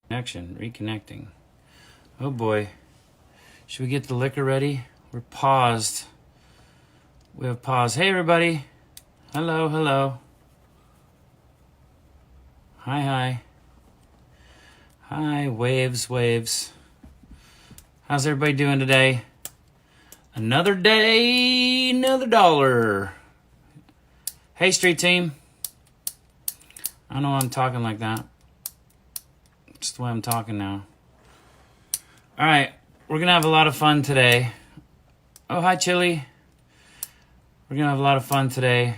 Connection, reconnecting. Oh boy. Should we get the liquor ready? We're paused. We have paused. Hey everybody. Hello, hello. Hi, hi. Hi, waves, waves. How's everybody doing today? Another day, another dollar. Hey, street team. I don't know why I'm talking like that. Just the way I'm talking now. All right, we're going to have a lot of fun today. Oh, hi, Chili. We're going to have a lot of fun today.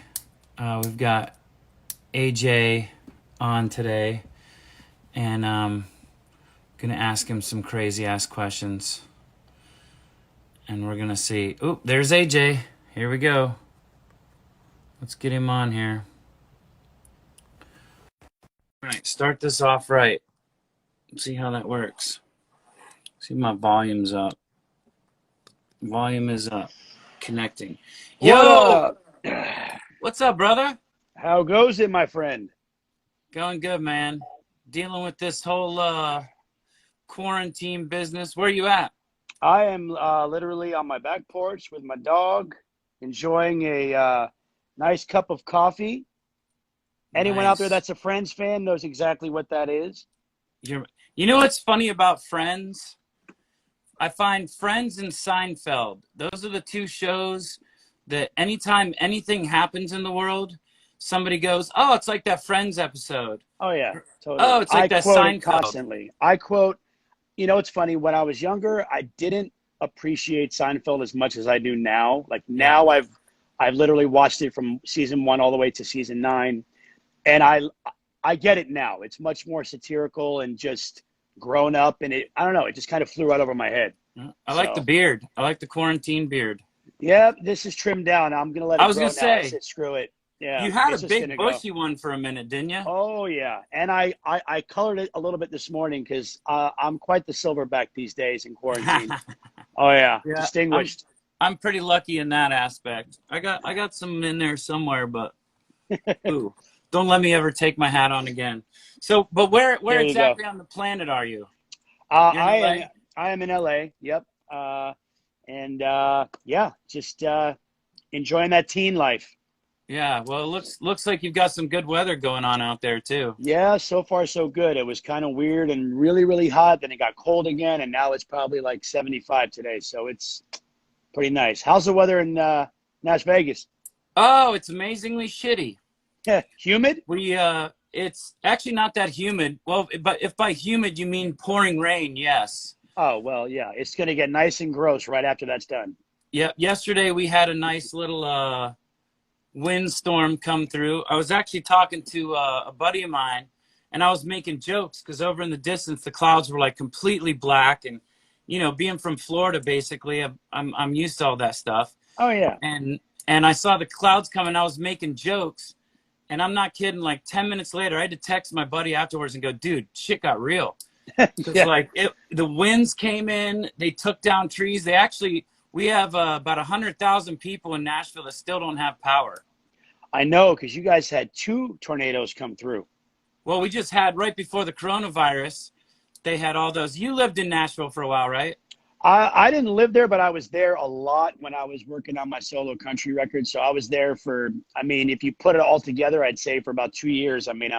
We've got AJ on today, and going to ask him some crazy-ass questions. And we're going to see. Oh, there's AJ. Here we go. Let's get him on here. All right, start this off right. See how that works. See, my volume's up. Volume is up. Connecting. What Yo! up? What's up, brother? How goes it, my friend? Going good, man. Dealing with this whole quarantine business. Where you at? I am literally on my back porch with my dog, enjoying a nice cup of coffee. Anyone out there Nice. that's a Friends fan knows exactly what that is. You know what's funny about Friends? I find Friends and Seinfeld, those are the two shows that anytime anything happens in the world, somebody goes, oh, it's like that Friends episode. Oh, yeah, Oh, totally. it's I like that quote it Seinfeld. constantly. It's funny. When I was younger, I didn't appreciate Seinfeld as much as I do now. Like Yeah. now I've literally watched it from season 1 all the way to season 9. And I get it now. It's much more satirical and just grown up, and I don't know, it just kind of flew right over my head. I like the So beard. I like the quarantine beard. yeah, this is trimmed down. I'm gonna let I it was going grow to now. I say, said screw it. Yeah, you had a it's just big gonna go. bushy one for a minute, didn't you? Oh yeah, and I colored it a little bit this morning because I'm quite the silverback these days in quarantine. Oh yeah, Yeah, distinguished. I'm pretty lucky in that aspect. I got some in there somewhere, but ooh, don't let me ever take my hat on again. So, but where There you go. exactly on the planet are you? Uh, You're in I am LA? I am in LA. Yep. And yeah, just enjoying that teen life. Yeah, well, it looks like you've got some good weather going on out there too. Yeah, so far so good. It was kind of weird and really, really hot. Then it got cold again, and now it's probably like 75 today. So it's pretty nice. How's the weather in Las Vegas? Oh, it's amazingly shitty. Humid? It's actually not that humid. Well, but if by humid you mean pouring rain, yes. Oh, well, yeah. It's going to get nice and gross right after that's done. Yeah, yesterday we had a nice little windstorm come through. I was actually talking to a buddy of mine, and I was making jokes because over in the distance the clouds were like completely black, and being from Florida, basically, I'm used to all that stuff. Oh, yeah. And I saw the clouds coming. I was making jokes, and I'm not kidding. Like 10 minutes later, I had to text my buddy afterwards and go, "Dude, shit got real." Because Yeah. the winds came in, they took down trees. We have about 100,000 people in Nashville that still don't have power. I know because you guys had two tornadoes come through. Well, we just had right before the coronavirus, they had all those. You lived in Nashville for a while, right? I didn't live there, but I was there a lot when I was working on my solo country record. So I was there for, I mean, if you put it all together, I'd say for about 2 years. I mean,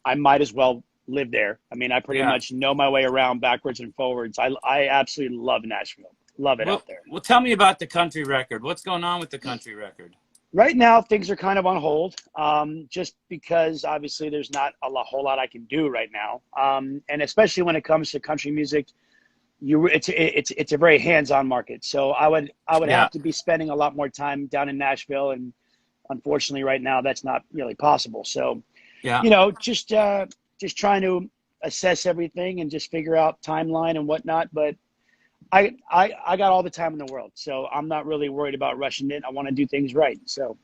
I might as well live there. I mean, I pretty Yeah. much know my way around backwards and forwards. I absolutely love Nashville. Love it Well, out there. well, tell me about the country record. What's going on with the country record? Right now, things are kind of on hold, just because obviously there's not whole lot I can do right now. And especially when it comes to country music, it's a very hands-on market. So I would Yeah. have to be spending a lot more time down in Nashville, and unfortunately, right now that's not really possible. So Yeah. just trying to assess everything and just figure out timeline and whatnot. But I got all the time in the world, so I'm not really worried about rushing it. I want to do things right, so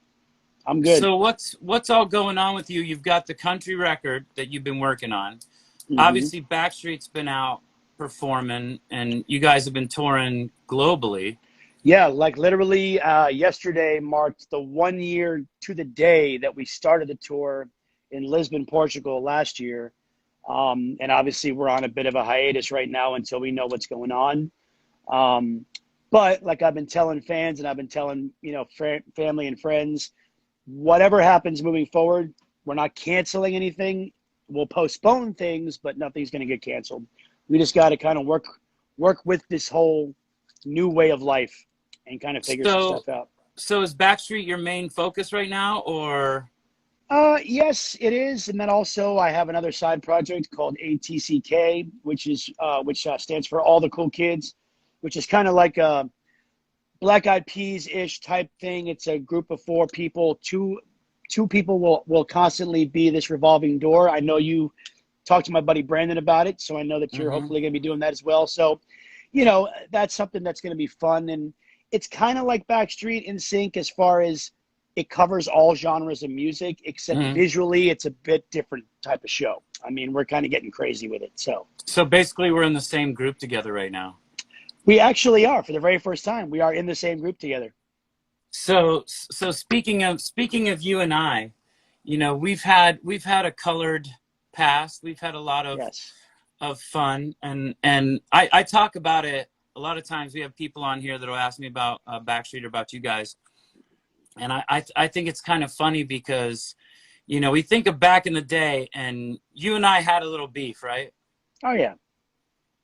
I'm good. So what's all going on with you? You've got the country record that you've been working on. Hmm. Obviously, Backstreet's been out performing, and you guys have been touring globally. Yeah, like literally yesterday marked the 1 year to the day that we started the tour in Lisbon, Portugal last year. And obviously we're on a bit of a hiatus right now until we know what's going on. But like I've been telling fans and I've been telling, family and friends, whatever happens moving forward, we're not canceling anything. We'll postpone things, but nothing's going to get canceled. We just got to kind of work with this whole new way of life and kind of figure some So stuff out. so is Backstreet your main focus right now, or? Yes, it is. And then also I have another side project called ATCK, which stands for All the Cool Kids, which is kind of like a Black Eyed Peas-ish type thing. It's a group of four people. Two people will constantly be this revolving door. I know you talked to my buddy Brandon about it, so I know that you're Mhm. hopefully going to be doing that as well. So, that's something that's going to be fun. And it's kind of like Backstreet NSYNC as far as it covers all genres of music, except Mhm. visually it's a bit different type of show. I mean, we're kind of getting crazy with it. So So basically, we're in the same group together right now. we actually are, for the very first time, we are in the same group together. So speaking of you and I, we've had a colored past. We've had a lot Yes. of fun, and I talk about it a lot of times. We have people on here that'll ask me about Backstreet or about you guys, and I think it's kind of funny because we think of back in the day, and you and I had a little beef, right? Oh yeah.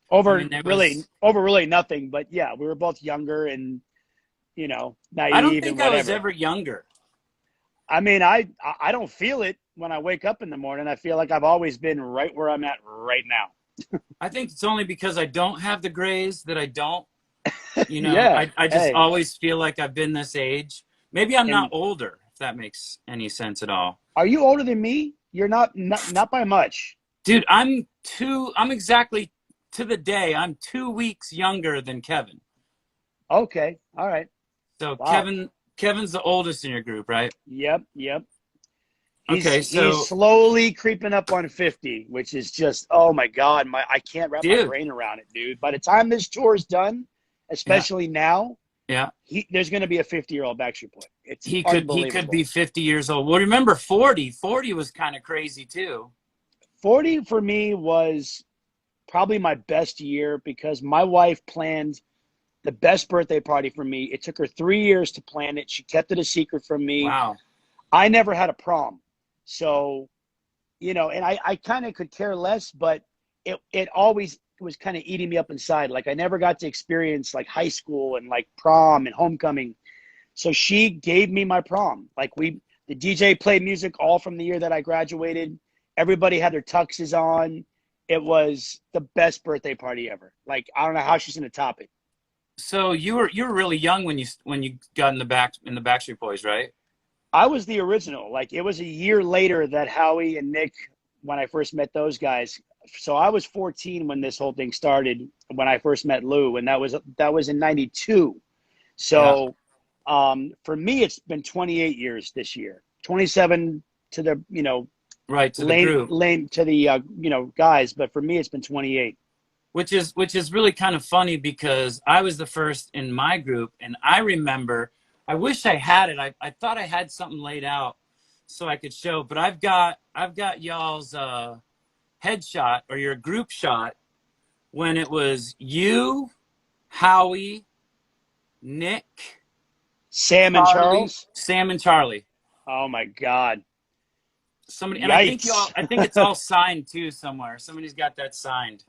I mean, there was. Over really nothing, but yeah, we were both younger and I don't naive and think I was whatever. ever younger. I mean, I don't feel it when I wake up in the morning. I feel like I've always been right where I'm at right now. I think it's only because I don't have the grays that I don't. Yeah. I just Hey, always feel like I've been this age. Maybe I'm not and older, if that makes any sense at all. are you older than me? You're not by much. Dude, I'm exactly to the day, I'm 2 weeks younger than Kevin. Okay. All right. So Wow. Kevin's the oldest in your group, right? Yep. Yep. Okay, He's so slowly creeping up on 50, which is just, oh my God, I can't wrap my dude, brain around it, dude. By the time this tour is done, yeah, especially now, yeah. there's going to be a 50-year-old Backstreet Boy. It's He could unbelievable. be 50 years old. Well, remember 40. 40 was kind of crazy too. 40 for me was probably my best year because my wife planned the best birthday party for me. It took her 3 years to plan it. She kept it a secret from me. Wow. I never had a prom. So, and I kind of could care less, but it always was kind of eating me up inside. Like I never got to experience like high school and like prom and homecoming. So she gave me my prom. The DJ played music all from the year that I graduated. Everybody had their tuxes on. It was the best birthday party ever. Like I don't know how she's gonna top it. So you were really young when you got in the Backstreet Boys, right? I was the original. Like it was a year later that Howie and Nick, when I first met those guys. So I was 14 when this whole thing started. When I first met Lou, and that was in '92. Yeah. So for me, it's been 28 years this year. 27 to the Right, to the lane group. lane to the guys, but for me, it's been 28. Which is really kind of funny because I was the first in my group, and I remember. I wish I had it. I thought I had something laid out so I could show, but I've got y'all's headshot or your group shot when it was you, Howie, Nick, Sam and Charlie, Charles. Sam, and Charlie. Oh my God. Somebody, and I think Yikes. y'all. I think it's all signed too somewhere. Somebody's got that signed.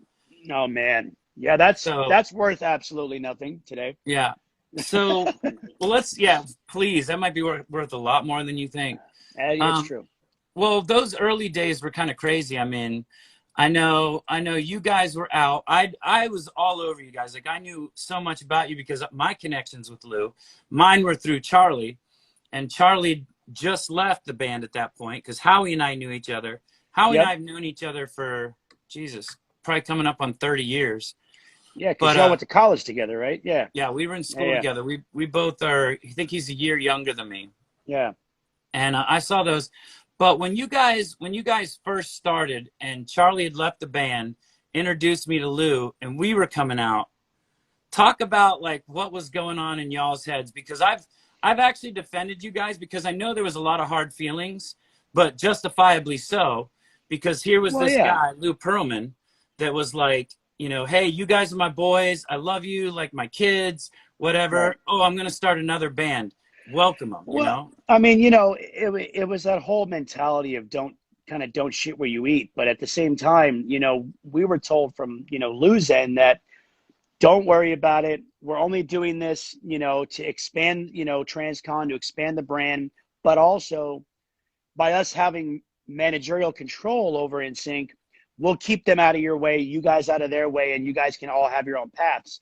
Oh man. Yeah, that's So that's worth absolutely nothing today. yeah. So, well, yeah, please. That might be worth a lot more than you think. It's Um, true. well, those early days were kind of crazy. I mean, I know you guys were out. I was all over you guys. Like I knew so much about you because my connections with Lou, mine were through Charlie, and Charlie just left the band at that point because Howie and I knew each other. Howie and I Yep. have known each other for Jesus, probably coming up on 30 years. Yeah, because But y'all went to college together, right? Yeah. yeah, we were in Yeah. school Yeah. together. We both are. I think he's a year younger than me, Yeah. and I saw those. But when you guys first started, and Charlie had left the band, introduced me to Lou, and we were coming out. Talk about like what was going on in y'all's heads because I've actually defended you guys because I know there was a lot of hard feelings, but justifiably so, because here was Well, this yeah. guy, Lou Pearlman, that was like, hey, you guys are my boys. I love you, like my kids, Right. whatever. Oh, I'm going to start another band. Welcome them, Well, I mean, it was that whole mentality of don't shit where you eat. But at the same time, we were told from, Lou's end that don't worry about it. We're only doing this, to expand, Transcon, to expand the brand, but also by us having managerial control over NSYNC, we'll keep them out of your way, you guys out of their way, and you guys can all have your own paths.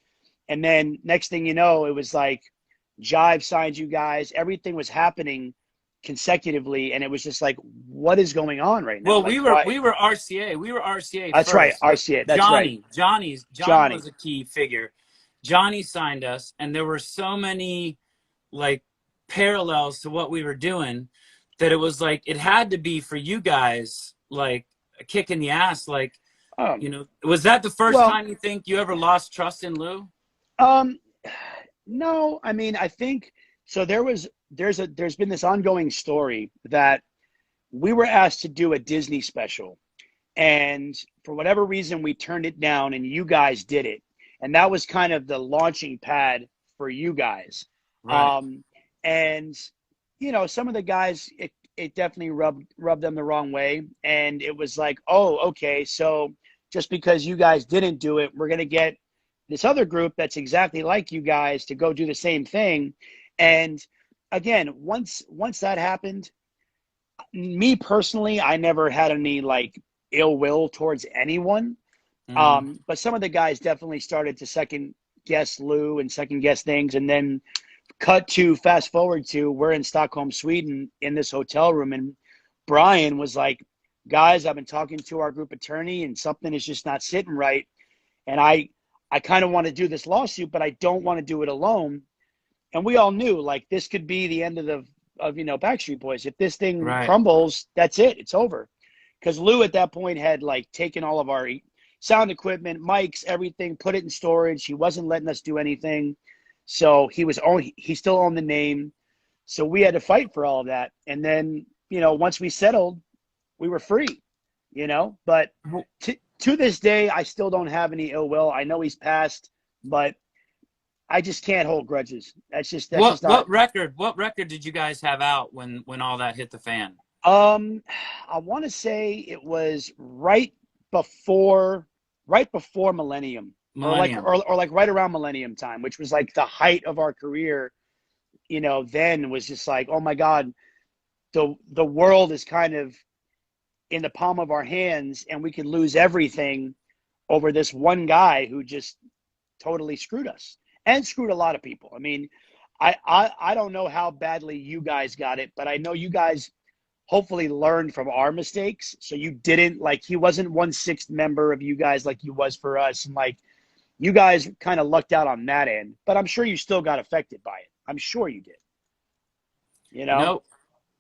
And then next thing you know, it was like Jive signed you guys. Everything was happening consecutively, and it was just like, what is going on right now? Well, Like, we were why? we were RCA. We were RCA That's right, first. But RCA. That's right, Johnny Johnny. was a key figure. Johnny signed us, and there were so many like parallels to what we were doing that it was like it had to be for you guys like a kick in the ass. Like, Um, was that the first well, time you think you ever lost trust in Lou? um, no, I mean, I think so. There's been this ongoing story that we were asked to do a Disney special, and for whatever reason, we turned it down, and you guys did it, and that was kind of the launching pad for you guys. Right. Um, and some of the guys, it definitely rubbed them the wrong way, and it was like, oh, okay, so just because you guys didn't do it, we're gonna get this other group that's exactly like you guys to go do the same thing. And again, once that happened, me personally, I never had any like ill will towards anyone. Mm-hmm. But some of the guys definitely started to second guess Lou and second guess things. And then fast forward to we're in Stockholm, Sweden in this hotel room. And Brian was like, guys, I've been talking to our group attorney and something is just not sitting right. And I kind of want to do this lawsuit, but I don't want to do it alone. And we all knew like this could be the end of Backstreet Boys. If this thing Right. crumbles, that's it. It's over. Because Lou at that point had like taken all of our sound equipment, mics, everything, put it in storage. He wasn't letting us do anything. So he still owned the name. So we had to fight for all of that. And then, once we settled, we were free, but to this day, I still don't have any ill will. I know he's passed, but I just can't hold grudges. That's just not. What record did you guys have out when all that hit the fan? I want to say it was before before Millennium, Millennium. or like right around Millennium time, which was like the height of our career. Then was just like, oh my God, the world is kind of in the palm of our hands, and we could lose everything over this one guy who just totally screwed us and screwed a lot of people. I mean, I don't know how badly you guys got it, but I know you guys hopefully learned from our mistakes. So you didn't like, he wasn't 1/6 member of you guys like he was for us. And like, you guys kind of lucked out on that end, but I'm sure you still got affected by it. I'm sure you did. Nope.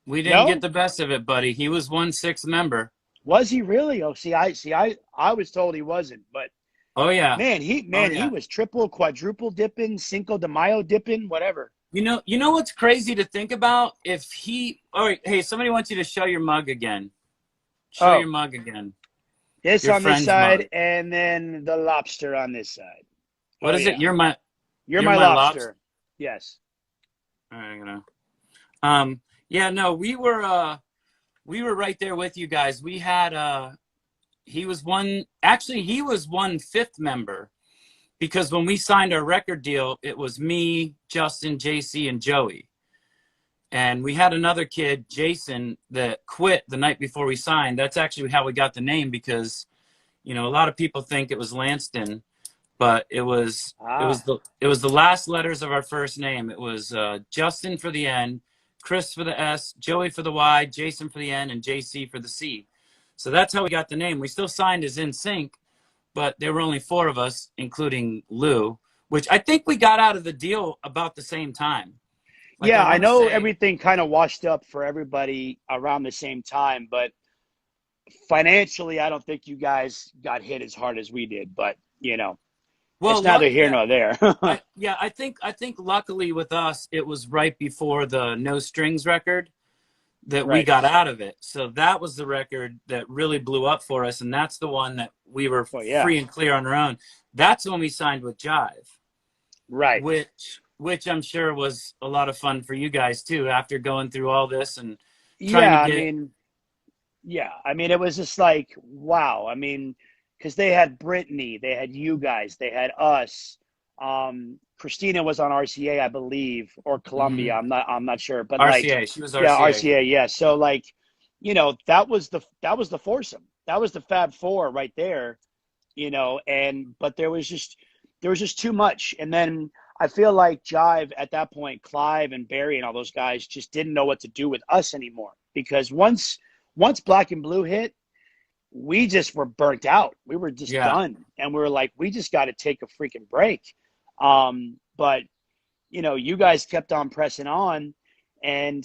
We didn't get No? the best of it, buddy. He was 1/6 member. Was he really? Oh, I was told he wasn't, but Oh yeah. Oh he yeah. was triple, quadruple dipping, Cinco de Mayo dipping, whatever. You know what's crazy to think about? If he, all right, hey, somebody wants you to show your mug again. Show Oh, your mug again. this Your on this friend's mug. side, and then the lobster on this side. What Oh is it? yeah, you're You're my my lobster. lobster. Yes. All right, I'm gonna. Yeah, no, we were right there with you guys. We had he was 1/5 member, because when we signed our record deal, it was me, Justin, JC, and Joey. And we had another kid, Jason, that quit the night before we signed. That's actually how we got the name, because, a lot of people think it was Lanston, but Ah, it was the last letters of our first name. It was Justin for the N, Chris for the S, Joey for the Y, Jason for the N, and JC for the C. So that's how we got the name. We still signed as NSYNC, but there were only 4 of us, including Lou, which I think we got out of the deal about the same time. Like, I yeah. I want to know say, everything kind of washed up for everybody around the same time, but financially, I don't think you guys got hit as hard as we did. But it's well, neither here nor there. I think luckily with us, it was right before the No Strings record. that we Right. got out of it. So that was the record that really blew up for us, and that's the one that we were Well, yeah. free and clear on our own. That's when we signed with Jive, Right. which I'm sure was a lot of fun for you guys too, after going through all this and trying to Yeah. I get. mean, yeah. I mean, it was just like, wow. I mean, because they had Brittany, they had you guys, they had us. Christina was on RCA, I believe, or Columbia. Mhm. I'm not sure, but like, RCA, she was yeah, RCA. RCA, yeah. So like, that was the foursome. That was the Fab Four right there, and but there was just too much. And then I feel like Jive at that point, Clive and Barry and all those guys just didn't know what to do with us anymore, because once Black and Blue hit, we just were burnt out. We were just Yeah. done, and we were like, we just got to take a freaking break. But you guys kept on pressing on, and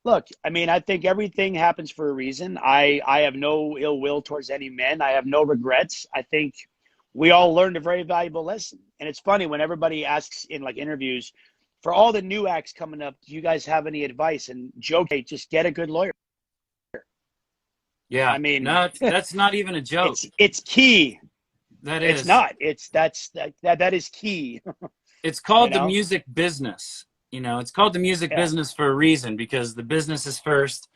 look, I mean, I think everything happens for a reason. I have no ill will towards any men. I have no regrets. I think we all learned a very valuable lesson. And it's funny when everybody asks in like interviews, for all the new acts coming up, do you guys have any advice? And joke, hey, just get a good lawyer. Yeah. I mean, No, that's not even a joke. it's key. That It's is. not. That is key. It's You called the know? music business. It's called the music Yeah. business for a reason, because the business is first,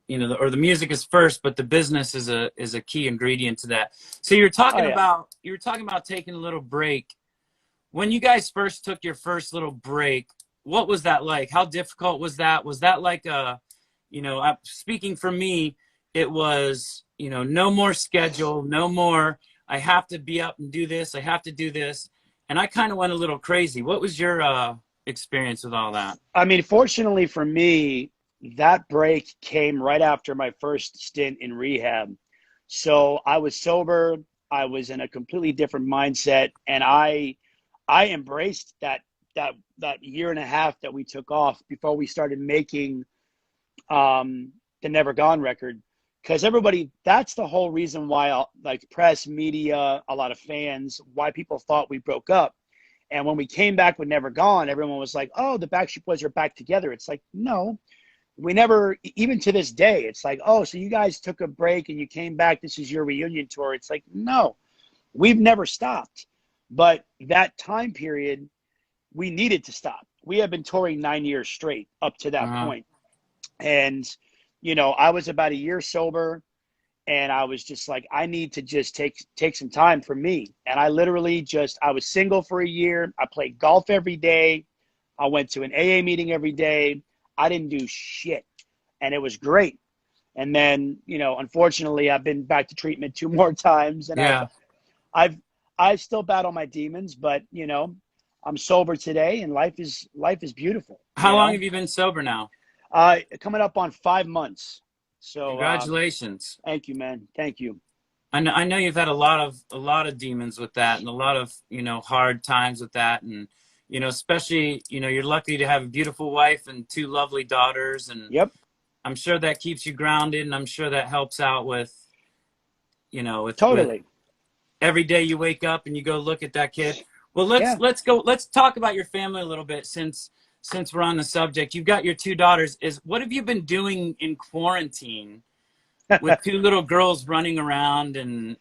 or the music is first, but the business is a key ingredient to that. So Oh yeah. you were talking about taking a little break. When you guys first took your first little break, what was that like? How difficult was that? Was that like speaking for me, it was, no more schedule, no more, I have to be up and do this, I have to do this. And I kind of went a little crazy. What was your experience with all that? I mean, fortunately for me, that break came right after my first stint in rehab. So I was sober. I was in a completely different mindset, and I embraced that year and a half that we took off before we started making the Never Gone record. Because everybody, that's the whole reason why, like press, media, a lot of fans, why people thought we broke up. And when we came back with Never Gone, everyone was like, oh, the Backstreet Boys are back together. It's like, no, we never, even to this day, it's like, oh, so you guys took a break and you came back. This is your reunion tour. It's like, no, we've never stopped. But that time period, we needed to stop. We have been touring 9 years straight up to that Uh-huh. point. And, I was about a year sober, and I was just like, I need to just take some time for me. And I literally I was single for a year. I played golf every day. I went to an AA meeting every day. I didn't do shit, and it was great. And then, unfortunately, I've been back to treatment 2 more times, and I've Yeah. I've I still battle my demons, but I'm sober today, and life is beautiful. How long have you been sober now? Coming up on 5 months. So Congratulations. thank you, man. Thank you. I know you've had a lot of demons with that, and a lot of hard times with that, and especially you're lucky to have a beautiful wife and two lovely daughters, and Yep. I'm sure that keeps you grounded, and I'm sure that helps out with with Totally. every day you wake up and you go look at that kid. Well, Yeah. let's talk about your family a little bit, since we're on the subject. You've got your two daughters. What have you been doing in quarantine with two little girls running around and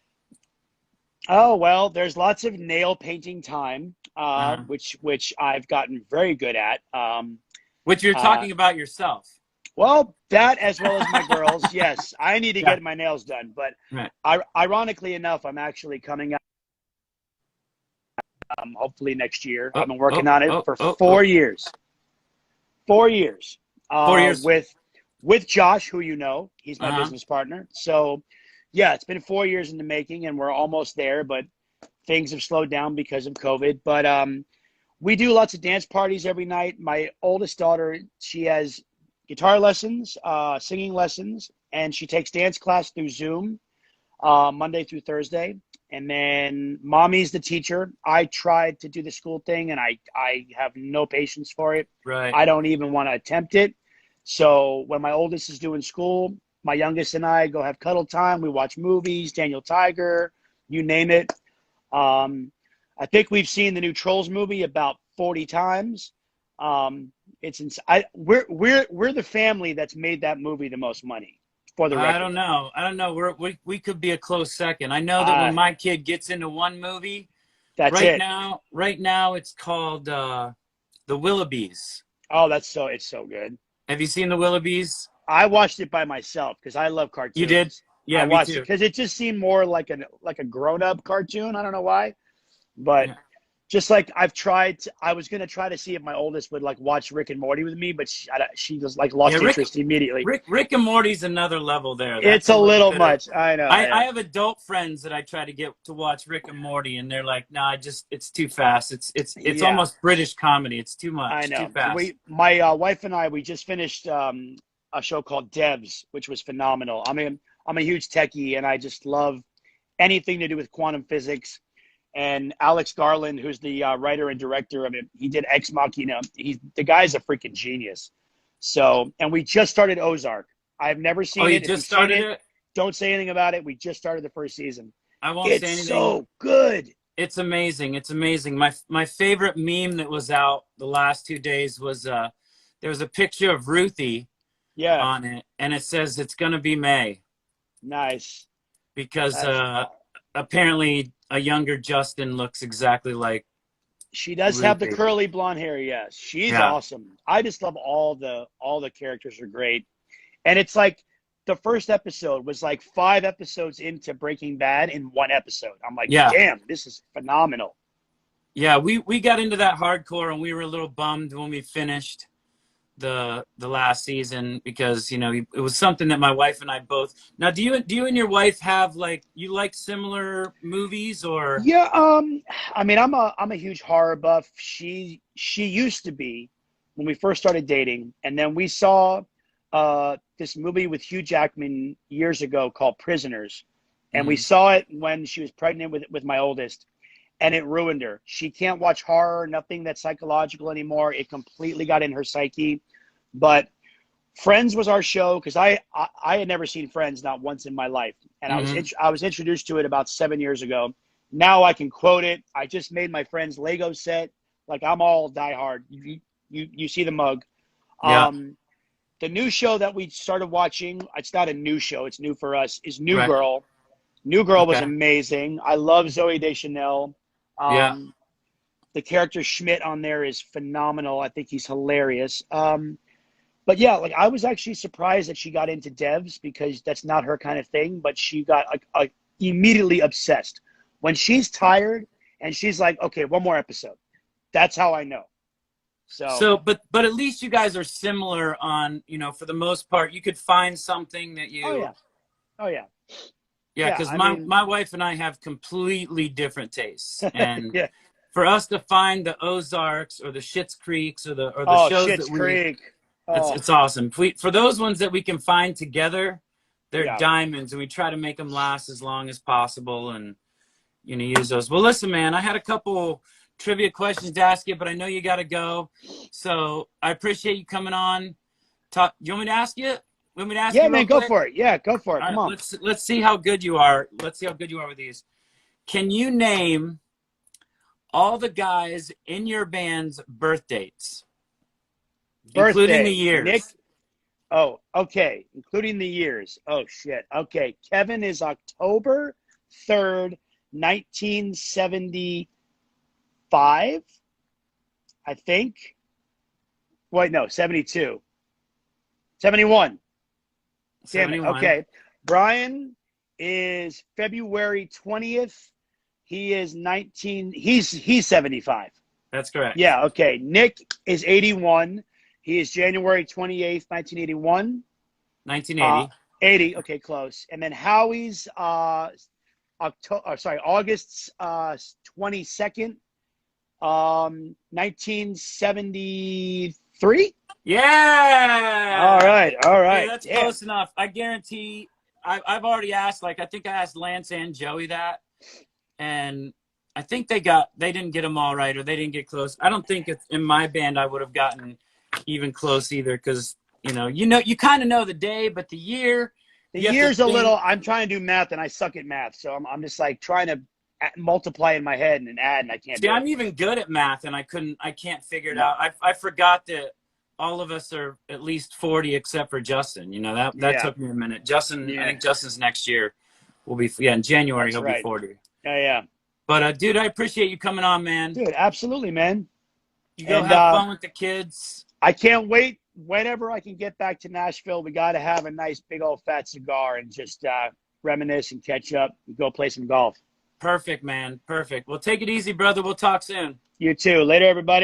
Oh, well, there's lots of nail painting time, uh, which I've gotten very good at. which you're Uh, talking about yourself? well, that as well as my girls. Yes, I need to Yeah. get my nails done. But Right. ironically enough, I'm actually coming out hopefully next year. I've Oh, been working oh, on it oh, for oh, four oh. years. 4 years. 4 years. With Josh, who he's my Uh-huh. business partner. So, yeah, it's been 4 years in the making, and we're almost there. But things have slowed down because of COVID. But we do lots of dance parties every night. My oldest daughter, she has guitar lessons, singing lessons, and she takes dance class through Zoom Monday through Thursday. And then mommy's the teacher. I tried to do the school thing, and I have no patience for it. Right. I don't even want to attempt it. So when my oldest is doing school, my youngest and I go have cuddle time. We watch movies, Daniel Tiger, you name it. I think we've seen the new Trolls movie about 40 times. We're the family that's made that movie the most money, for the I record. don't know. I don't know. We could be a close second. I know that when Uh, my kid gets into one movie, that's it. right now it's called The Willoughbys. Oh, it's so good. Have you seen The Willoughbys? I watched it by myself because I love You did? cartoons. I Yeah, me watched it too. because it just seemed more like a grown up cartoon. I don't know why, but Yeah. just like I was gonna try to see if my oldest would like watch Rick and Morty with me, but she just like Yeah, lost interest immediately. Rick and Morty's another level there. It's That's a a little little bit of much. I know. I Yeah, have adult friends that I try to get to watch Rick and Morty, and they're like, "No, it's too fast. It's yeah, almost British comedy. It's too I much, too know. fast." My wife and I, we just finished a show called Devs, which was phenomenal. I'm a huge techie, and I just love anything to do with quantum physics. And Alex Garland, who's the writer and director of it, he did Ex Machina. The guy's a freaking genius. So, and we just started Ozark. I've never Oh, seen you it. If just you've seen started it, it? don't say anything about it. We just started the first season. I won't say It's anything. so good. It's amazing. It's amazing. My favorite meme that was out the last 2 days was there was a picture of Ruthie Yeah, on it, and it says it's gonna be May nice. because That's apparently a younger Justin looks exactly like She does have the Ruthie. curly blonde hair. Yes, she's Yeah. awesome. I just love all the characters are great, and it's like the first episode was like 5 episodes into Breaking Bad in one episode. I'm like, Yeah. damn, this is phenomenal. Yeah, we got into that hardcore, and we were a little bummed when we finished the last season because it was something that my wife and I both. Now, do you and your wife have like you like similar movies or? Yeah, I mean, I'm a huge horror buff. She used to be when we first started dating, and then we saw this movie with Hugh Jackman years ago called Prisoners, and we Mm, saw it when she was pregnant with my oldest, and it ruined her. She can't watch horror, nothing that's psychological anymore. It completely got in her psyche. But Friends was our show because I had never seen Friends not once in my life, and mm-hmm. I was introduced to it about 7 years ago. Now I can quote it. I just made my friend's Lego set. Like I'm all diehard. You see the mug. Yeah. The new show that we started watching, it's not a new show, it's new for us, is New Right. Girl. New Girl was Okay. amazing. I love Zoe Deschanel. Yeah. The character Schmidt on there is phenomenal. I think he's hilarious. But yeah, like I was actually surprised that she got into devs because that's not her kind of thing, but she got like immediately obsessed. When she's tired and she's like, okay, one more episode. That's how I know. So, So, but at least you guys are similar on, for the most part, you could find something that oh you, yeah. Oh yeah. yeah, Yeah, because I my mean, my wife and I have completely different tastes, and yeah. for us to find the Ozarks or the Schitt's Creeks or the Oh, shows that Schitt's we, Creek. it's Oh, it's awesome. For those ones that we can find together, they're yeah. diamonds, and we try to make them last as long as possible, and use those. Well, listen, man, I had a couple trivia questions to ask you, but I know you got to go, so I appreciate you coming on. Talk. Do you want me to ask you? Want me to ask Yeah, you real man, go quick? for it. Yeah, go for it. All Come right, on. let's see how good you are. Let's see how good you are with these. Can you name all the guys in your band's birth dates, including the Birthday. Nick. years? Oh, okay. Including the years. Oh, shit. Okay. Kevin is October 3rd, 1975, I think. Wait, no, 72. 71. Damn it. 71. Okay. Brian is February 20th. He is 19. He's 75. That's correct. Yeah, okay. Nick is 81. He is January 28th, 1981. 1980. 80. Okay, close. And then Howie's August's 22nd, 1973. Yeah. All Hey, right. that's Yeah. close enough. I guarantee. I've already asked. Like I think I asked Lance and Joey that, and I think they didn't get them all right, or they didn't get close. I don't think it's in my band I would have gotten even close either, because you kind of know the day, but the year. The You have to year's a think. little, I'm trying to do math and I suck at math. So I'm just like trying to multiply in my head and add, and I can't See, do I'm it. even good at math, and I can't figure it No. out. I forgot that all of us are at least 40, except for Justin. You know, that Yeah. took me a minute. Justin, I Yeah. think Justin's next year will be, yeah, in January That's he'll be right. 40. Yeah. Yeah. But dude, I appreciate you coming on, man. Dude, absolutely, man. You go And have fun with the kids. I can't wait. Whenever I can get back to Nashville, we got to have a nice big old fat cigar and just reminisce and catch up and go play some golf. Perfect, man. Perfect. Well, take it easy, brother. We'll talk soon. You too. Later, everybody.